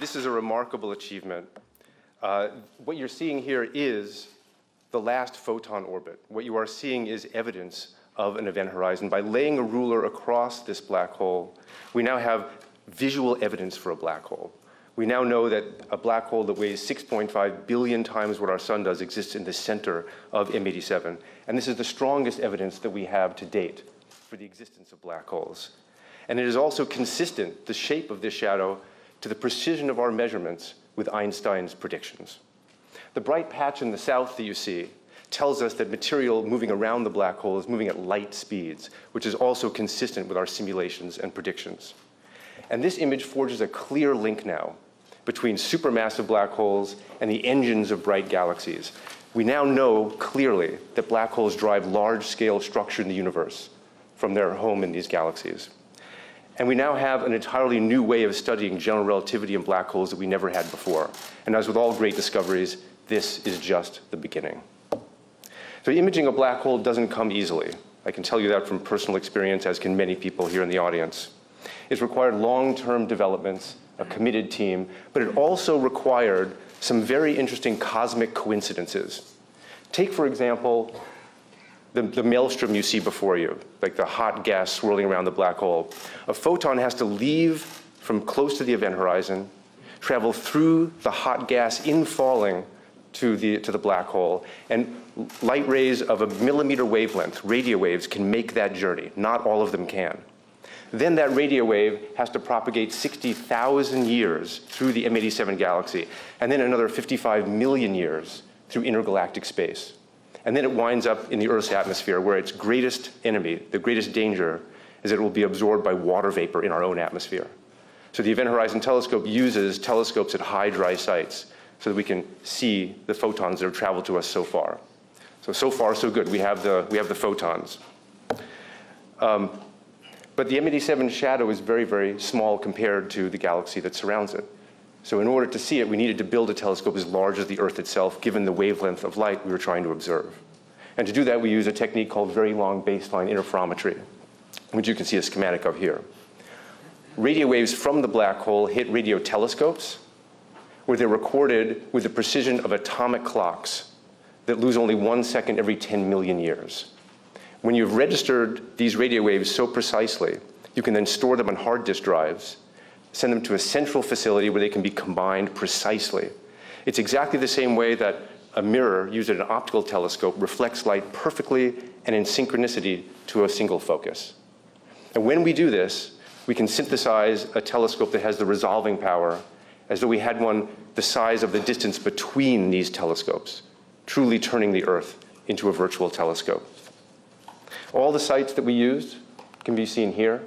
This is a remarkable achievement. What you're seeing here is the last photon orbit. What you are seeing is evidence of an event horizon. By laying a ruler across this black hole, we now have visual evidence for a black hole. We now know that a black hole that weighs 6.5 billion times what our sun does exists in the center of M87. And this is the strongest evidence that we have to date for the existence of black holes. And it is also consistent, the shape of this shadow, to the precision of our measurements with Einstein's predictions. The bright patch in the south that you see tells us that material moving around the black hole is moving at light speeds, which is also consistent with our simulations and predictions. And this image forges a clear link now between supermassive black holes and the engines of bright galaxies. We now know clearly that black holes drive large-scale structure in the universe from their home in these galaxies. And we now have an entirely new way of studying general relativity in black holes that we never had before. And as with all great discoveries, this is just the beginning. So imaging a black hole doesn't come easily. I can tell you that from personal experience, as can many people here in the audience. It's required long-term developments, a committed team, but it also required some very interesting cosmic coincidences. Take, for example, the maelstrom you see before you, like the hot gas swirling around the black hole. A photon has to leave from close to the event horizon, travel through the hot gas in falling to the black hole, and light rays of a millimeter wavelength, radio waves, can make that journey. Not all of them can. Then that radio wave has to propagate 60,000 years through the M87 galaxy, and then another 55 million years through intergalactic space. And then it winds up in the Earth's atmosphere, where its greatest enemy, the greatest danger, is that it will be absorbed by water vapor in our own atmosphere. So the Event Horizon Telescope uses telescopes at high dry sites so that we can see the photons that have traveled to us so far. So far, so good. We have the photons. But the M87 shadow is very, very small compared to the galaxy that surrounds it. So in order to see it, we needed to build a telescope as large as the Earth itself, given the wavelength of light we were trying to observe. And to do that, we use a technique called very long baseline interferometry, which you can see a schematic of here. Radio waves from the black hole hit radio telescopes, where they're recorded with the precision of atomic clocks that lose only 1 second every 10 million years. When you've registered these radio waves so precisely, you can then store them on hard disk drives, send them to a central facility where they can be combined precisely. It's exactly the same way that a mirror used at an optical telescope reflects light perfectly and in synchronicity to a single focus. And when we do this, we can synthesize a telescope that has the resolving power as though we had one the size of the distance between these telescopes, truly turning the Earth into a virtual telescope. All the sites that we used can be seen here.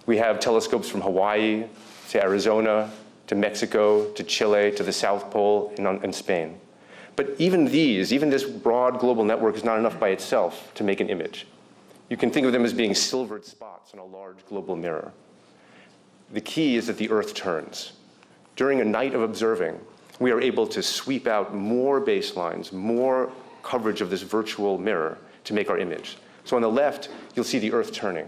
We have telescopes from Hawaii to Arizona to Mexico to Chile to the South Pole and Spain. But even this broad global network is not enough by itself to make an image. You can think of them as being silvered spots on a large global mirror. The key is that the Earth turns. During a night of observing, we are able to sweep out more baselines, more coverage of this virtual mirror to make our image. So on the left, you'll see the Earth turning.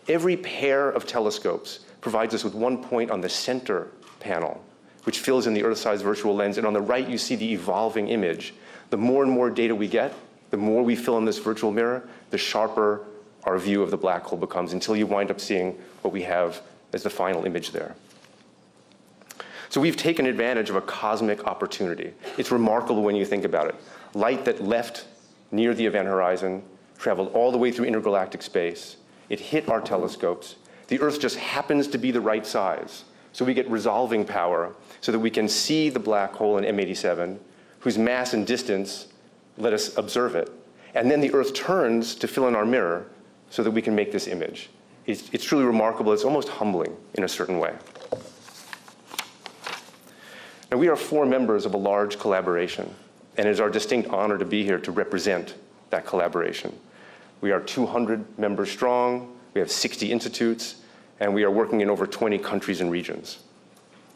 Every pair of telescopes provides us with one point on the center panel, which fills in the Earth-sized virtual lens. And on the right, you see the evolving image. The more and more data we get, the more we fill in this virtual mirror, the sharper our view of the black hole becomes, until you wind up seeing what we have as the final image there. So we've taken advantage of a cosmic opportunity. It's remarkable when you think about it. Light that left near the event horizon, traveled all the way through intergalactic space. It hit our telescopes. The Earth just happens to be the right size. So we get resolving power so that we can see the black hole in M87, whose mass and distance let us observe it. And then the Earth turns to fill in our mirror so that we can make this image. It's truly remarkable. It's almost humbling in a certain way. Now, we are 4 members of a large collaboration, and it is our distinct honor to be here to represent that collaboration. We are 200 members strong, we have 60 institutes, and we are working in over 20 countries and regions.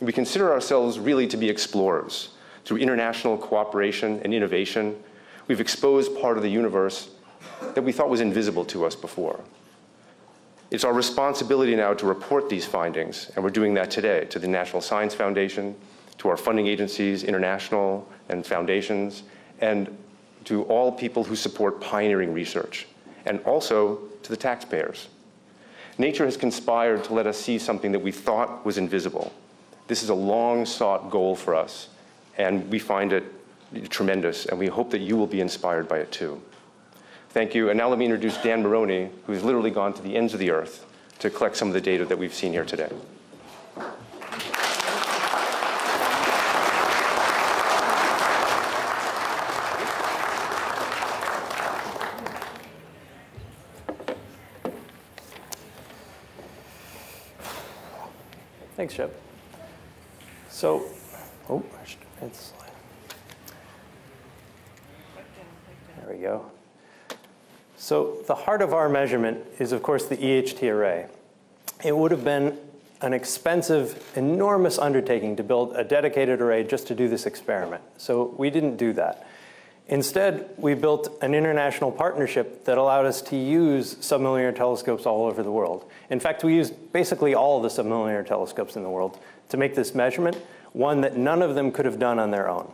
We consider ourselves really to be explorers. Through international cooperation and innovation, we've exposed part of the universe that we thought was invisible to us before. It's our responsibility now to report these findings, and we're doing that today to the National Science Foundation, to our funding agencies, international and foundations, and to all people who support pioneering research, and also to the taxpayers. Nature has conspired to let us see something that we thought was invisible. This is a long-sought goal for us, and we find it tremendous, and we hope that you will be inspired by it too. Thank you, and now let me introduce Dan Maroney, who's literally gone to the ends of the earth to collect some of the data that we've seen here today. Thanks, Shep. So, it's, there we go. So the heart of our measurement is, of course, the EHT array. It would have been an expensive, enormous undertaking to build a dedicated array just to do this experiment. So we didn't do that. Instead, we built an international partnership that allowed us to use submillimeter telescopes all over the world. In fact, we used basically all of the submillimeter telescopes in the world to make this measurement, one that none of them could have done on their own.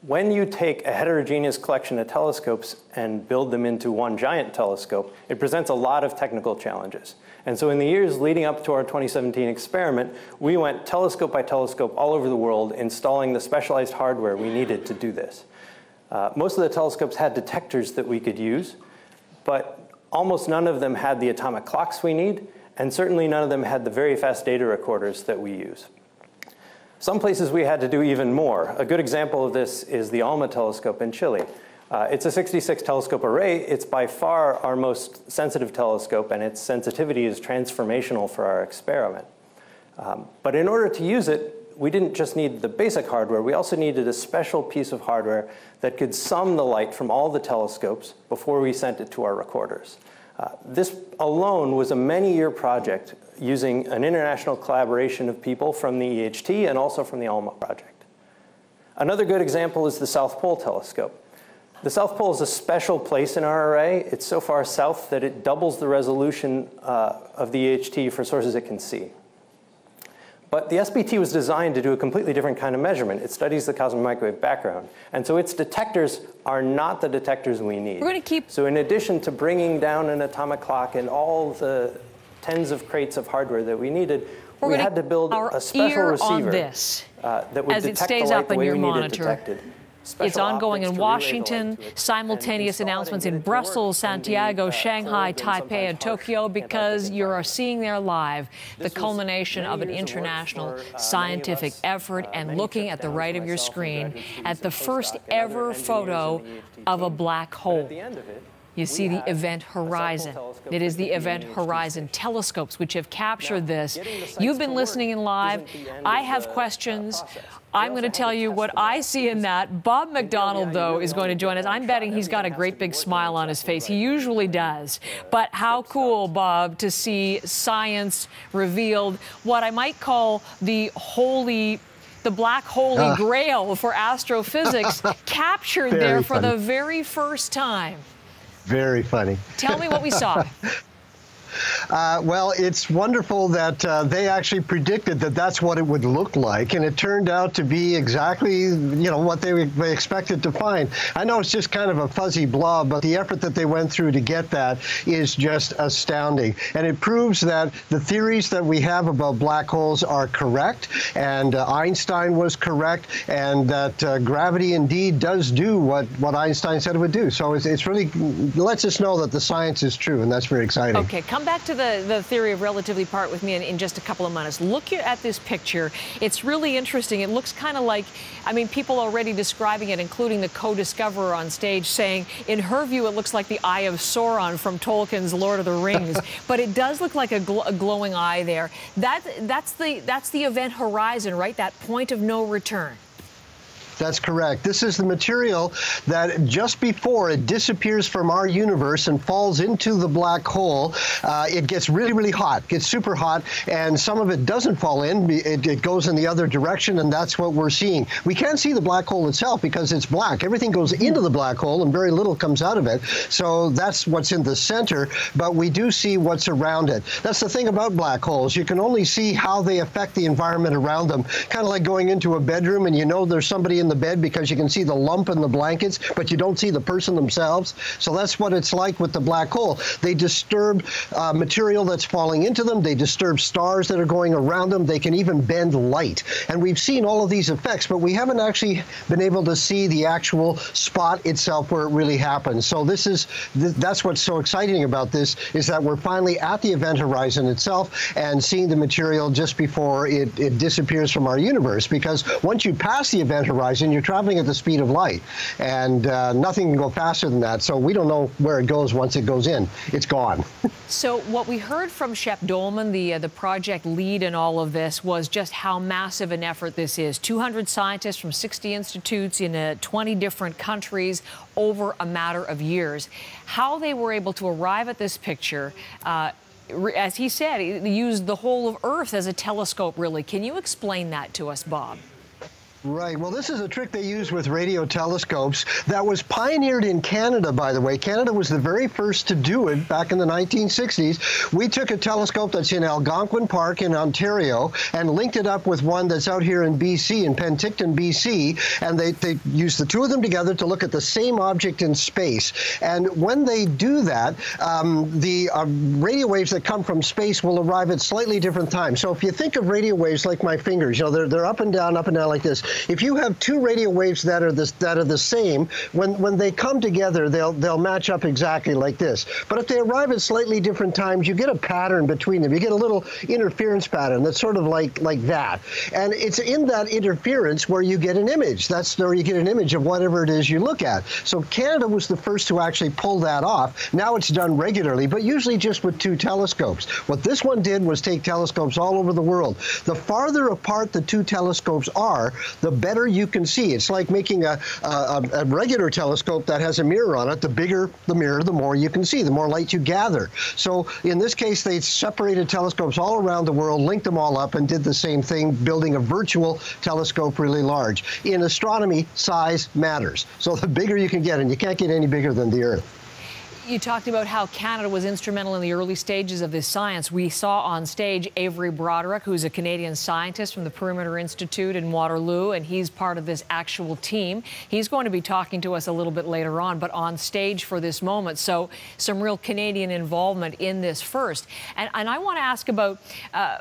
When you take a heterogeneous collection of telescopes and build them into one giant telescope, it presents a lot of technical challenges. And so in the years leading up to our 2017 experiment, we went telescope by telescope all over the world, installing the specialized hardware we needed to do this. Most of the telescopes had detectors that we could use, but almost none of them had the atomic clocks we need, and certainly none of them had the very fast data recorders that we use. Some places we had to do even more. A good example of this is the ALMA telescope in Chile. It's a 66 telescope array. It's by far our most sensitive telescope, and its sensitivity is transformational for our experiment. But in order to use it, we didn't just need the basic hardware. We also needed a special piece of hardware that could sum the light from all the telescopes before we sent it to our recorders. This alone was a many-year project using an international collaboration of people from the EHT and also from the ALMA project. Another good example is the South Pole telescope. The South Pole is a special place in our array. It's so far south that it doubles the resolution of the EHT for sources it can see. But the SPT was designed to do a completely different kind of measurement. It studies the cosmic microwave background. And so its detectors are not the detectors we need. We're going to keep... So in addition to bringing down an atomic clock and all the tens of crates of hardware that we needed, we had to build a special receiver that would detect the light the way we needed it detected. It's ongoing in Washington, simultaneous announcements in Brussels, Santiago, Shanghai, Taipei, and Tokyo, because you're seeing there live the culmination of an international scientific effort. And looking at the right of your screen at the first ever photo of a black hole. You see the Event Horizon. It is the Event Horizon telescopes which have captured this. You've been listening in live. I have questions. I'm going to tell you what I see in that. Bob McDonald, though, is going to join us. I'm betting he's got a great big smile on his face. He usually does. But how cool, Bob, to see science revealed, what I might call the black holy grail for astrophysics, captured there for the very first time. Very funny. Tell me what we saw. Well, it's wonderful that they actually predicted that that's what it would look like, and it turned out to be exactly, what they expected to find. I know it's just kind of a fuzzy blob, but the effort that they went through to get that is just astounding. And it proves that the theories that we have about black holes are correct, and Einstein was correct, and that gravity indeed does do what Einstein said it would do. So it's really lets us know that the science is true, and that's very exciting. Okay, come back to the theory of relativity part with me in just a couple of minutes. Look at this picture. It's really interesting. It looks kind of like, people already describing it, including the co-discoverer on stage, saying, in her view, it looks like the Eye of Sauron from Tolkien's Lord of the Rings. But it does look like a glowing eye there. That's the Event Horizon, right? That point of no return. That's correct. This is the material that just before it disappears from our universe and falls into the black hole, it gets really, really hot, gets super hot, and some of it doesn't fall in. It goes in the other direction, and that's what we're seeing. We can't see the black hole itself because it's black. Everything goes into the black hole, and very little comes out of it. So that's what's in the center, but we do see what's around it. That's the thing about black holes. You can only see how they affect the environment around them. Kind of like going into a bedroom, and you know there's somebody in the bed because you can see the lump in the blankets, but you don't see the person themselves. So that's what it's like with the black hole. They disturb material that's falling into them. They disturb stars that are going around them. They can even bend light. And we've seen all of these effects, but we haven't actually been able to see the actual spot itself where it really happens. So that's what's so exciting about this, is that we're finally at the event horizon itself and seeing the material just before it disappears from our universe. Because once you pass the event horizon, you're traveling at the speed of light, and nothing can go faster than that. So we don't know where it goes once it goes in. It's gone. So what we heard from Shep Dolman, the project lead in all of this, was just how massive an effort this is. 200 scientists from 60 institutes in 20 different countries over a matter of years. How they were able to arrive at this picture, as he said, he used the whole of Earth as a telescope, really. Can you explain that to us, Bob? Right. Well, this is a trick they use with radio telescopes that was pioneered in Canada, by the way. Canada was the very first to do it back in the 1960s. We took a telescope that's in Algonquin Park in Ontario and linked it up with one that's out here in BC, in Penticton, BC, and they used the two of them together to look at the same object in space. And when they do that, the radio waves that come from space will arrive at slightly different times. So if you think of radio waves like my fingers, you know, they're up and down like this. If you have two radio waves that are the same, when they come together, they'll match up exactly like this. But if they arrive at slightly different times, you get a pattern between them. You get a little interference pattern that's sort of like that. And it's in that interference where you get an image. That's where you get an image of whatever it is you look at. So Canada was the first to actually pull that off. Now it's done regularly, but usually just with two telescopes. What this one did was take telescopes all over the world. The farther apart the two telescopes are, the better you can see. It's like making a regular telescope that has a mirror on it. The bigger the mirror, the more you can see, the more light you gather. So in this case, they separated telescopes all around the world, linked them all up, and did the same thing, building a virtual telescope really large. In astronomy, size matters. So the bigger you can get, and you can't get any bigger than the Earth. You talked about how Canada was instrumental in the early stages of this science. We saw on stage Avery Broderick, who's a Canadian scientist from the Perimeter Institute in Waterloo, and he's part of this actual team. He's going to be talking to us a little bit later on, but on stage for this moment. So some real Canadian involvement in this first. And I want to ask about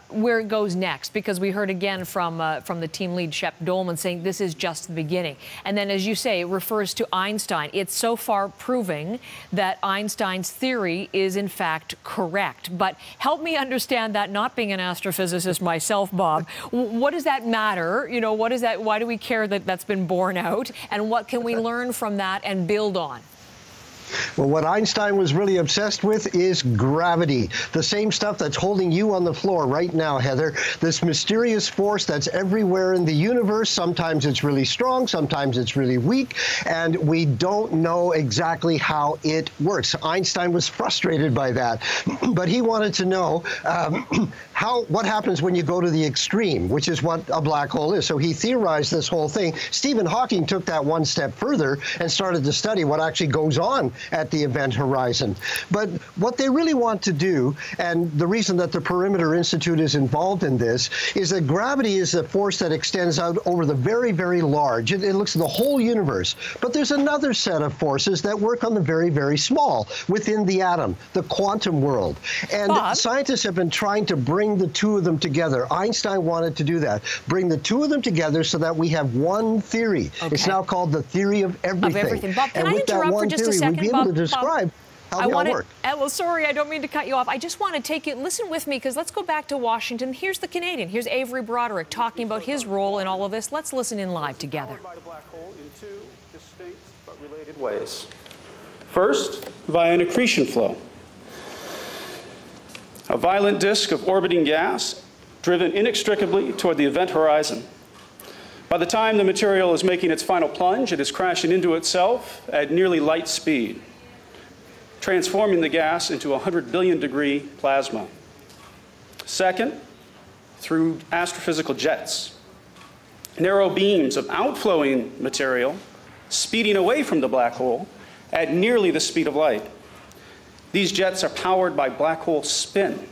where it goes next, because we heard again from the team lead, Shep Dolman, saying this is just the beginning. And then, as you say, it refers to Einstein. It's so far proving that Einstein's theory is in fact correct. But help me understand that, not being an astrophysicist myself, Bob. What does that matter? You know, what is that? Why do we care that that's been borne out? And what can we learn from that and build on? Well, what Einstein was really obsessed with is gravity. The same stuff that's holding you on the floor right now, Heather. This mysterious force that's everywhere in the universe. Sometimes it's really strong, sometimes it's really weak, and we don't know exactly how it works. Einstein was frustrated by that, but he wanted to know what happens when you go to the extreme, which is what a black hole is. So he theorized this whole thing. Stephen Hawking took that one step further and started to study what actually goes on at the event horizon. But what they really want to do, and the reason that the Perimeter Institute is involved in this, is that gravity is a force that extends out over the very, very large. It looks at the whole universe. But there's another set of forces that work on the very, very small, within the atom, the quantum world. And Bob, scientists have been trying to bring the two of them together. Einstein wanted to do that. Bring the two of them together so that we have one theory. Okay. It's now called the theory of everything. Bob, can I interrupt for just a second? We'd be able to describe how they all work. Well, sorry, I don't mean to cut you off. I just want to take you, listen with me, because let's go back to Washington. Here's the Canadian. Here's Avery Broderick talking about his role in all of this. Let's listen in live together. By the black hole in two distinct but related ways. First, via an accretion flow. A violent disk of orbiting gas driven inextricably toward the event horizon. By the time the material is making its final plunge, it is crashing into itself at nearly light speed, transforming the gas into 100 billion degree plasma. Second, through astrophysical jets, narrow beams of outflowing material speeding away from the black hole at nearly the speed of light. These jets are powered by black hole spin.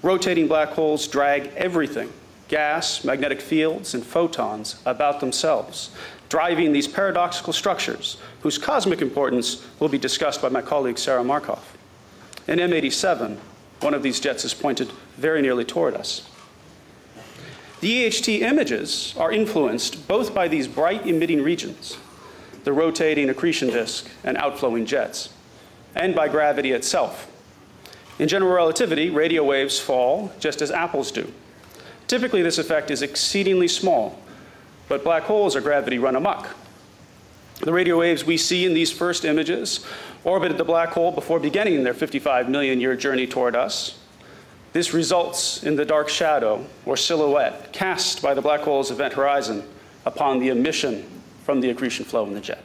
Rotating black holes drag everything, gas, magnetic fields, and photons, about themselves, driving these paradoxical structures whose cosmic importance will be discussed by my colleague Sarah Markov. In M87, one of these jets is pointed very nearly toward us. The EHT images are influenced both by these bright emitting regions, the rotating accretion disk and outflowing jets, and by gravity itself. In general relativity, radio waves fall just as apples do. Typically, this effect is exceedingly small, but black holes are gravity run amok. The radio waves we see in these first images orbited the black hole before beginning their 55 million year journey toward us. This results in the dark shadow or silhouette cast by the black hole's event horizon upon the emission from the accretion flow in the jet.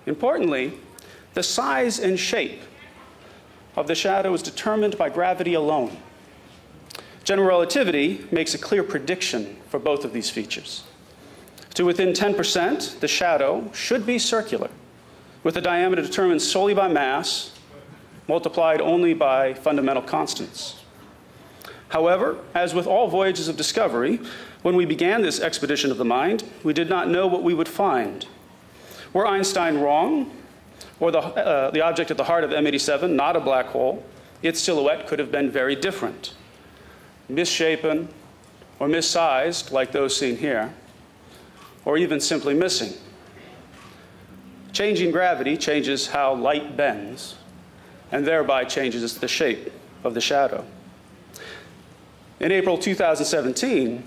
Importantly, the size and shape of the shadow is determined by gravity alone. General relativity makes a clear prediction for both of these features. To within 10%, the shadow should be circular, with a diameter determined solely by mass, multiplied only by fundamental constants. However, as with all voyages of discovery, when we began this expedition of the mind, we did not know what we would find. Were Einstein wrong, or the object at the heart of M87 not a black hole, its silhouette could have been very different, misshapen or missized like those seen here, or even simply missing. Changing gravity changes how light bends, and thereby changes the shape of the shadow. In April 2017,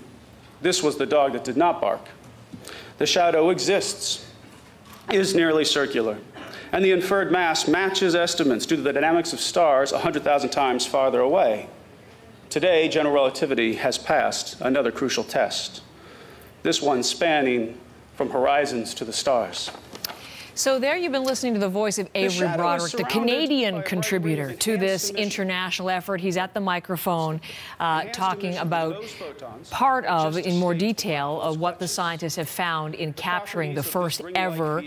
this was the dog that did not bark. The shadow exists, is nearly circular, and the inferred mass matches estimates due to the dynamics of stars 100,000 times farther away. Today, general relativity has passed another crucial test, this one spanning from horizons to the stars. So there you've been listening to the voice of Avery Broderick, the Canadian contributor to this international effort. He's at the microphone talking about part of, in more detail, of what the scientists have found in capturing the first ever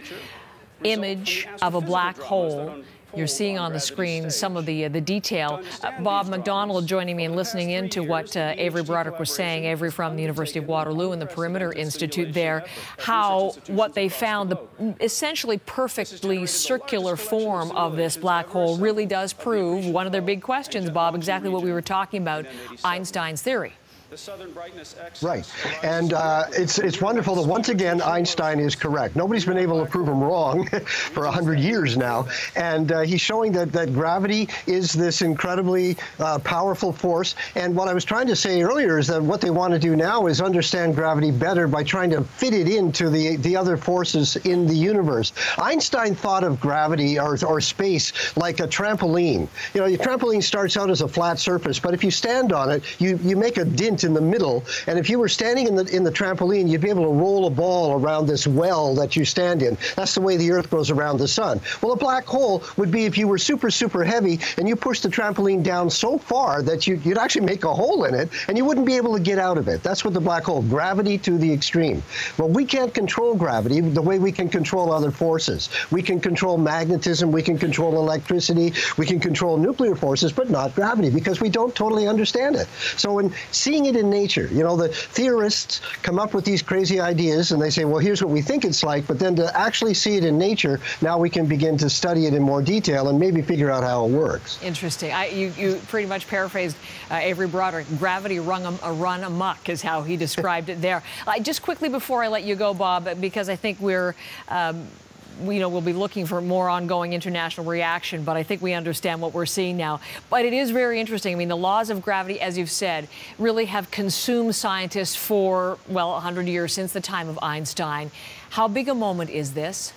image of a black hole. You're seeing on the screen some of the detail. Bob McDonald joining me and listening in to what Avery Broderick was saying, Avery from the University of Waterloo and the Perimeter Institute there, how what they found, the essentially perfectly circular form of this black hole really does prove one of their big questions, Bob, exactly what we were talking about, Einstein's theory. Right. And it's wonderful that once again Einstein is correct. Nobody's been able to prove him wrong for 100 years now. And he's showing that gravity is this incredibly powerful force. And what I was trying to say earlier is that what they want to do now is understand gravity better by trying to fit it into the other forces in the universe. Einstein thought of gravity or space like a trampoline. You know, your trampoline starts out as a flat surface, but if you stand on it, you make a dent in the middle, and if you were standing in the trampoline, you'd be able to roll a ball around this well that you stand in. That's the way the Earth goes around the sun. Well, a black hole would be if you were super, super heavy and you pushed the trampoline down so far that you'd actually make a hole in it and you wouldn't be able to get out of it. That's what the black hole, gravity to the extreme. But we can't control gravity the way we can control other forces. We can control magnetism, we can control electricity, we can control nuclear forces, but not gravity because we don't totally understand it. So in seeing it in nature, you know, the theorists come up with these crazy ideas and they say, well, here's what we think it's like, but then to actually see it in nature, now we can begin to study it in more detail and maybe figure out how it works. Interesting. You pretty much paraphrased Avery Broderick. Gravity run amok is how he described it there. Just quickly before I let you go, Bob, because I think we'll be looking for more ongoing international reaction, but I think we understand what we're seeing now. But it is very interesting. I mean, the laws of gravity, as you've said, really have consumed scientists for, well, 100 years since the time of Einstein. How big a moment is this?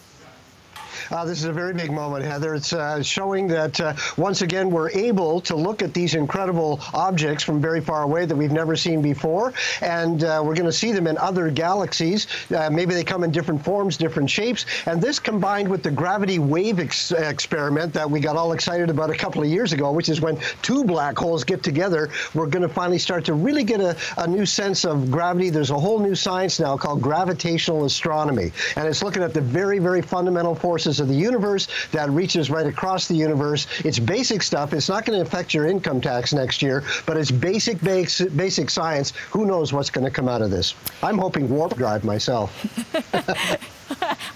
This is a very big moment, Heather. It's showing that once again we're able to look at these incredible objects from very far away that we've never seen before, and we're going to see them in other galaxies. Maybe they come in different forms, different shapes, and this combined with the gravity wave experiment that we got all excited about a couple of years ago, which is when two black holes get together, we're going to finally start to really get a new sense of gravity. There's a whole new science now called gravitational astronomy, and it's looking at the very, very fundamental forces of the universe that reaches right across the universe. It's basic stuff. It's not going to affect your income tax next year, but it's basic science. Who knows what's going to come out of this? I'm hoping warp drive myself.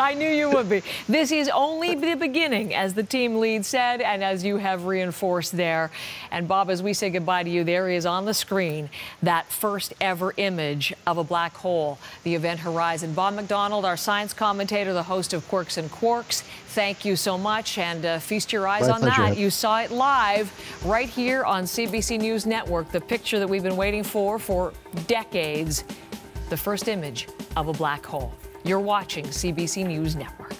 I knew you would be. This is only the beginning, as the team lead said, and as you have reinforced there. And Bob, as we say goodbye to you, there is on the screen that first ever image of a black hole, the event horizon. Bob McDonald, our science commentator, the host of Quirks and Quarks, thank you so much, and feast your eyes on that. You saw it live right here on CBC News Network, the picture that we've been waiting for decades, the first image of a black hole. You're watching CBC News Network.